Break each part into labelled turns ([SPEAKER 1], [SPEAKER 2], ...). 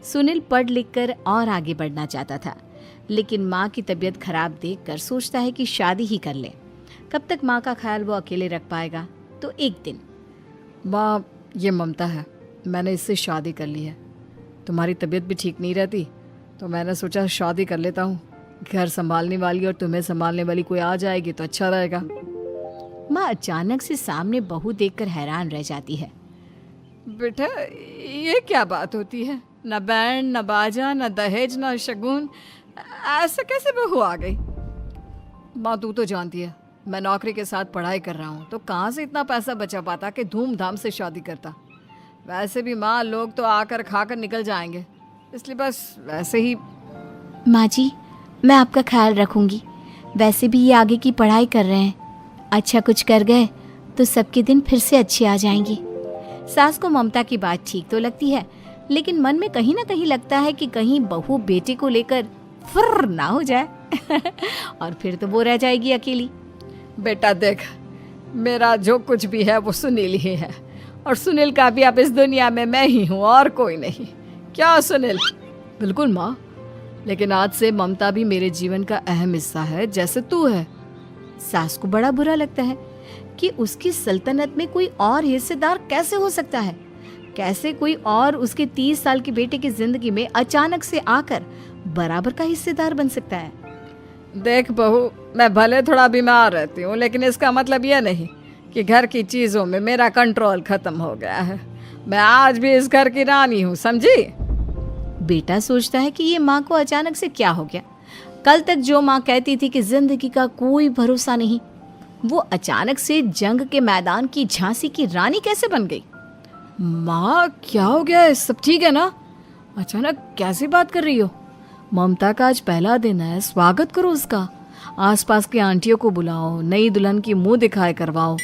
[SPEAKER 1] सुनील पढ़ लिख कर और आगे बढ़ना चाहता था, लेकिन माँ की तबीयत खराब देखकर सोचता है कि शादी ही कर ले। कब तक माँ का ख्याल वो अकेले रख पाएगा। तो एक दिन,
[SPEAKER 2] माँ, ये ममता है, मैंने इससे शादी कर ली है। तुम्हारी तबीयत भी ठीक नहीं रहती तो मैंने सोचा शादी कर लेता हूँ। घर संभालने वाली और तुम्हें संभालने वाली कोई आ जाएगी तो अच्छा रहेगा।
[SPEAKER 1] माँ अचानक से सामने बहू देखकर हैरान रह जाती है।
[SPEAKER 2] बेटा, ये क्या बात होती है? न बैंड, न बाजा, न दहेज, न शगुन, ऐसे कैसे बहू आ गई? माँ, तू तो जानती है मैं नौकरी के साथ पढ़ाई कर रहा हूँ, तो कहाँ से इतना पैसा बचा पाता कि धूमधाम से शादी करता। वैसे भी माँ, लोग तो आकर खाकर निकल जाएंगे, इसलिए बस वैसे ही।
[SPEAKER 1] माँ जी, मैं आपका ख्याल रखूंगी। वैसे भी ये आगे की पढ़ाई कर रहे हैं, अच्छा कुछ कर गए तो सबके दिन फिर से अच्छे आ जाएंगे। सास को ममता की बात ठीक तो लगती है, लेकिन मन में कहीं ना कहीं लगता है कि कहीं बहू बेटे को लेकर फुर्र ना हो जाए और फिर तो वो रह जाएगी अकेली।
[SPEAKER 2] बेटा देख, मेरा जो कुछ भी है वो सुनील ही है, और सुनील का भी अब इस दुनिया में मैं ही हूँ और कोई नहीं। क्या सुनील? बिल्कुल माँ, लेकिन आज से ममता भी मेरे जीवन का अहम हिस्सा है, जैसे तू है।
[SPEAKER 1] सास को बड़ा बुरा लगता है कि उसकी सल्तनत में कोई और हिस्सेदार कैसे हो सकता है। कैसे कोई और उसके 30 साल के बेटे की जिंदगी में अचानक से आकर बराबर का हिस्सेदार बन सकता है।
[SPEAKER 2] देख बहू, मैं भले थोड़ा बीमार रहती हूँ, लेकिन इसका मतलब यह नहीं कि घर की चीजों में मेरा कंट्रोल खत्म हो गया है। मैं आज भी इस घर की रानी हूँ, समझी?
[SPEAKER 1] बेटा सोचता है कि ये माँ को अचानक से क्या हो गया। कल तक जो माँ कहती थी कि जिंदगी का कोई भरोसा नहीं, वो अचानक से जंग के मैदान की झांसी की रानी कैसे बन गई।
[SPEAKER 2] माँ, क्या हो गया है? सब ठीक है ना? अचानक कैसी बात कर रही हो? ममता का आज पहला दिन है, स्वागत करो उसका। आसपास की आंटियों को बुलाओ, नई दुल्हन की मुंह दिखाए करवाओ।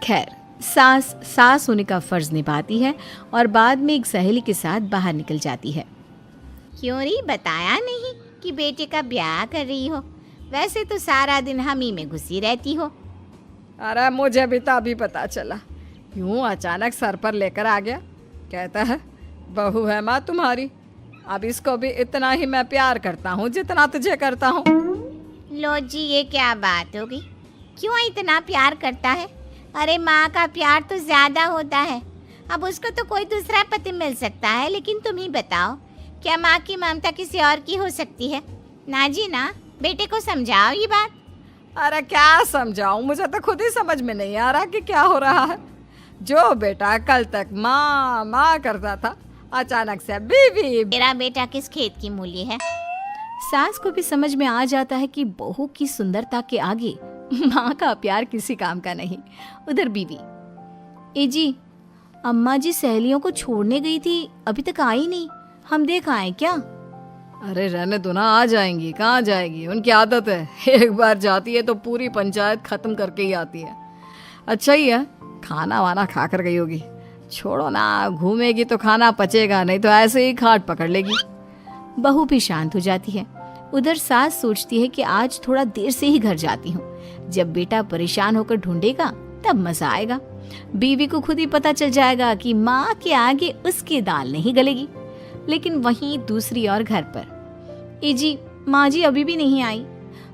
[SPEAKER 1] खैर, सास होने का फर्ज निभाती है और बाद में एक सहेली के साथ बाहर निकल जाती है।
[SPEAKER 3] क्यों नहीं बताया नहीं कि बेटे का ब्याह कर रही हो? वैसे तो सारा दिन हम ही में घुसी रहती हो।
[SPEAKER 2] अरे मुझे भी तो अभी पता चला, यूं अचानक सर पर लेकर आ गया। कहता है बहू है माँ तुम्हारी। अब इसको भी इतना ही मैं प्यार करता हूँ जितना तुझे करता हूँ।
[SPEAKER 3] लो जी, ये क्या बात होगी? क्यों इतना प्यार करता है? अरे माँ का प्यार तो ज्यादा होता है। अब उसको तो कोई दूसरा पति मिल सकता है, लेकिन तुम ही बताओ, क्या माँ की ममता किसी और की हो सकती है? ना जी ना, बेटे को समझाओ ये बात।
[SPEAKER 2] अरे क्या समझाऊं, मुझे तो खुद ही समझ में नहीं आ रहा कि क्या हो रहा है। जो बेटा कल तक माँ माँ करता था, अचानक से बीवी।
[SPEAKER 3] मेरा बेटा किस खेत की मूली है?
[SPEAKER 1] सास को भी समझ में आ जाता है कि बहू की सुंदरता के आगे माँ का प्यार किसी काम का नहीं। उधर बीवी, ए जी, अम्मा जी सहेलियों को छोड़ने गई थी, अभी तक आई नहीं, हम देख आए क्या?
[SPEAKER 2] अरे रहने दो ना, आ जाएंगी। कहाँ जाएगी, उनकी आदत है, एक बार जाती है तो पूरी पंचायत खत्म करके ही आती है। अच्छा ही है, खाना वाना खा कर गई होगी। छोड़ो ना, घूमेगी तो खाना पचेगा, नहीं तो ऐसे ही खाट पकड़ लेगी।
[SPEAKER 1] बहू भी शांत हो जाती है। उधर सास सोचती है कि आज थोड़ा देर से ही घर जाती हूँ, जब बेटा परेशान होकर ढूंढेगा तब मजा आएगा। बीवी को खुद ही पता चल जाएगा कि माँ के आगे उसकी दाल नहीं गलेगी। लेकिन वहीं दूसरी ओर घर पर, ए जी, माँ जी अभी भी नहीं आई,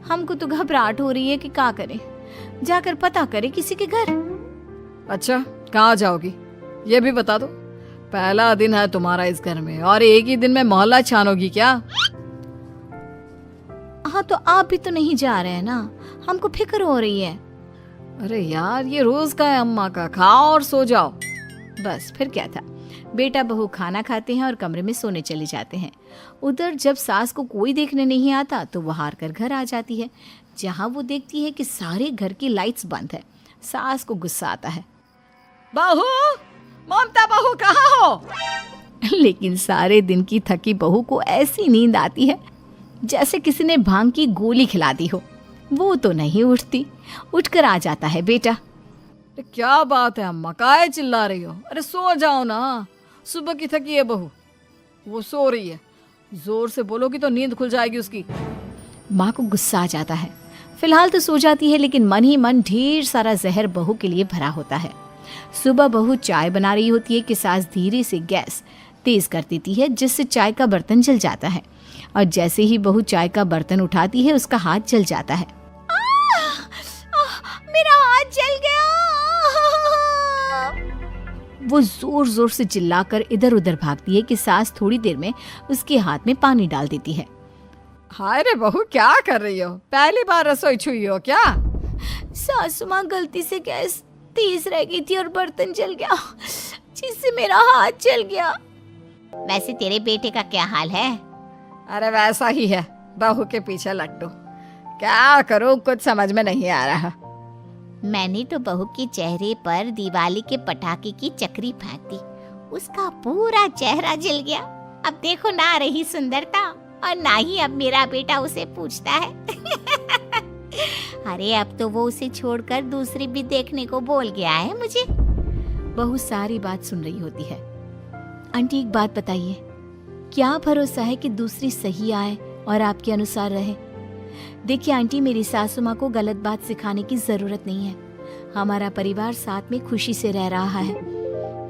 [SPEAKER 1] हमको तो घबराहट हो रही है कि क्या करें, जाकर पता करें किसी के घर।
[SPEAKER 2] अच्छा, कहाँ जाओगी ये भी बता दो। पहला दिन है तुम्हारा इस घर में और एक ही दिन में मोहल्ला छानोगी क्या?
[SPEAKER 1] हाँ, तो आप भी तो नहीं जा रहे हैं ना, हमको फिक्र हो रही है।
[SPEAKER 2] अरे यार, ये रोज का है अम्मा का, खाओ और सो जाओ।
[SPEAKER 1] बस फिर क्या था। बेटा बहू खाना खाते हैं और कमरे में सोने चले जाते हैं। उधर जब सास को कोई देखने नहीं आता तो वो हार कर घर आ जाती है, जहाँ वो देखती है कि सारे घर की लाइट्स बंद है। सास को गुस्सा आता है,
[SPEAKER 2] बहू, ममता बहू कहाँ हो?
[SPEAKER 1] लेकिन सारे दिन की थकी बहू को ऐसी नींद आती है जैसे किसी ने भांग की गोली खिला दी हो। वो तो नहीं उठती। उठकर आ जाता है बेटा।
[SPEAKER 2] क्या बात है अम्मा, काहे चिल्ला रही हो? अरे सो जाओ ना, सुबह की थकी है बहू, वो सो रही है। जोर से बोलोगी तो नींद खुल जाएगी उसकी।
[SPEAKER 1] माँ को गुस्सा आ जाता है। फिलहाल तो सो जाती है, लेकिन मन ही मन ढेर सारा जहर बहू के लिए भरा होता है। सुबह बहू चाय बना रही होती है कि सास धीरे से गैस तेज कर देती है, जिससे चाय का बर्तन जल जाता है। और जैसे ही बहू चाय का बर्तन उठाती है, उसका हाथ जल जाता है।
[SPEAKER 3] मेरा हाथ जल गया।
[SPEAKER 1] वो जोर जोर से चिल्लाकर इधर उधर भागती है कि सास थोड़ी देर में उसके हाथ में पानी डाल देती है।
[SPEAKER 2] हाय रे बहू, क्या कर रही हो? पहली बार रसोई छुई हो क्या?
[SPEAKER 1] सासू माँ गलती से गैस तेज रह गई थी और बर्तन जल गया, जिससे मेरा हाथ जल गया।
[SPEAKER 3] वैसे तेरे बेटे का क्या हाल है?
[SPEAKER 2] अरे वैसा ही है, बहू के पीछे लट्टू। क्या करूं, कुछ समझ में नहीं आ रहा।
[SPEAKER 3] मैंने तो बहू के चेहरे पर दिवाली के पटाखे की चक्री फेंक दी, उसका पूरा चेहरा जल गया। अब देखो ना रही सुंदरता, और ना ही अब मेरा बेटा उसे पूछता है। अरे अब तो वो उसे छोड़कर दूसरी भी देखने को बोल गया है मुझे।
[SPEAKER 1] बहू सारी बात सुन रही होती है। आंटी एक बात बताइए, क्या भरोसा है कि दूसरी सही आए और आपके अनुसार रहे? देखिए आंटी, मेरी सासू माँ को गलत बात सिखाने की जरूरत नहीं है। हमारा परिवार साथ में खुशी से रह रहा है।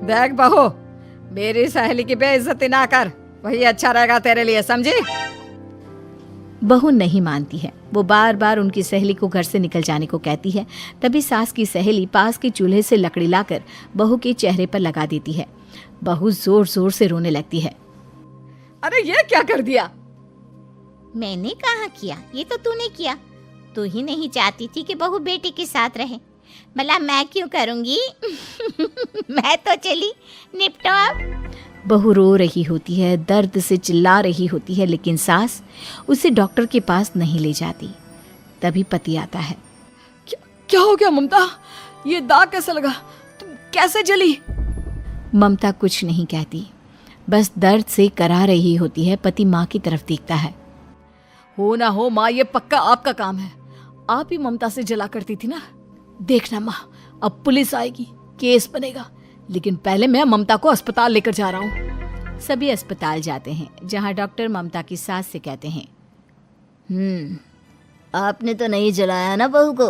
[SPEAKER 2] देख बहू, मेरी सहेली की बेइज्जती ना कर, वही अच्छा रहेगा तेरे लिए, समझी?
[SPEAKER 1] बहू नहीं मानती है। वो बार बार उनकी सहेली को घर से निकल जाने को कहती है। तभी सास की सहेली पास के चूल्हे से लकड़ी लाकर बहू के चेहरे पर लगा देती है। बहू जोर जोर से रोने लगती है।
[SPEAKER 2] अरे ये क्या कर दिया?
[SPEAKER 3] मैंने कहाँ किया, ये तो तूने किया। तू ही नहीं चाहती थी कि बहू बेटे के साथ रहे, भला मैं क्यों करूंगी? मैं तो चली, निपटो अब।
[SPEAKER 1] बहू रो रही होती है, दर्द से चिल्ला रही होती है, लेकिन सास उसे डॉक्टर के पास नहीं ले जाती। तभी पति आता है।
[SPEAKER 2] क्या हो गया ममता? ये दाग कैसे लगा? तुम कैसे जली?
[SPEAKER 1] ममता कुछ नहीं कहती, बस दर्द से करा रही होती है। पति माँ की तरफ देखता है।
[SPEAKER 2] हो ना हो माँ, ये पक्का आपका काम है। आप ही ममता से जला करती थी ना। देखना माँ, अब पुलिस आएगी, केस बनेगा, लेकिन पहले मैं ममता को अस्पताल लेकर जा रहा हूँ।
[SPEAKER 1] सभी अस्पताल जाते हैं, जहाँ डॉक्टर ममता की सास से कहते हैं,
[SPEAKER 3] आपने तो नहीं जलाया ना बहू को?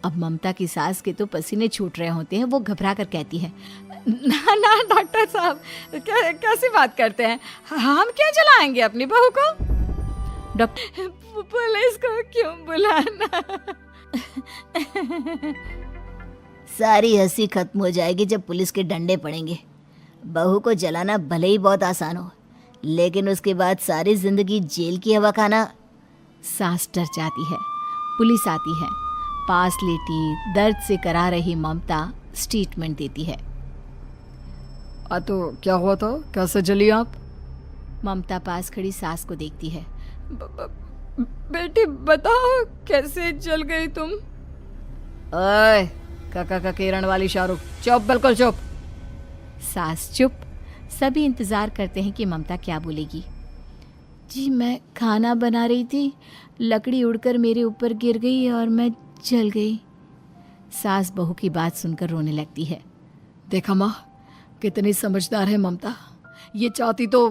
[SPEAKER 1] अब ममता की सास के तो पसीने छूट रहे होते हैं। वो घबरा कर कहती है,
[SPEAKER 2] ना ना डॉक्टर साहब, कैसी बात करते हैं? हम क्या जलाएंगे अपनी बहू को?
[SPEAKER 1] डॉक्टर
[SPEAKER 2] पुलिस को क्यों बुलाना?
[SPEAKER 3] सारी हंसी खत्म हो जाएगी जब पुलिस के डंडे पड़ेंगे। बहू को जलाना भले ही बहुत आसान हो, लेकिन उसके बाद सारी जिंदगी जेल की हवा खाना।
[SPEAKER 1] सास डर जाती है। पुलिस आती है। पास लेटी दर्द से करा रही ममता स्टेटमेंट देती है।
[SPEAKER 2] तो क्या हुआ था? कैसे जली आप?
[SPEAKER 1] ममता पास खड़ी सास को देखती है।
[SPEAKER 2] बेटी बताओ, कैसे जल गई तुम? ओए, काका का किरण वाली शाहरुख, चुप, बिल्कुल चुप।
[SPEAKER 1] सास चुप। सभी इंतजार करते हैं कि ममता क्या बोलेगी। जी मैं खाना बना रही थी, लकड़ी उड़कर मेरे ऊपर गिर गई और मैं जल गई। सास बहू की बात सुनकर रोने लगती है।
[SPEAKER 2] देखा माँ, कितनी समझदार है ममता। ये चाहती तो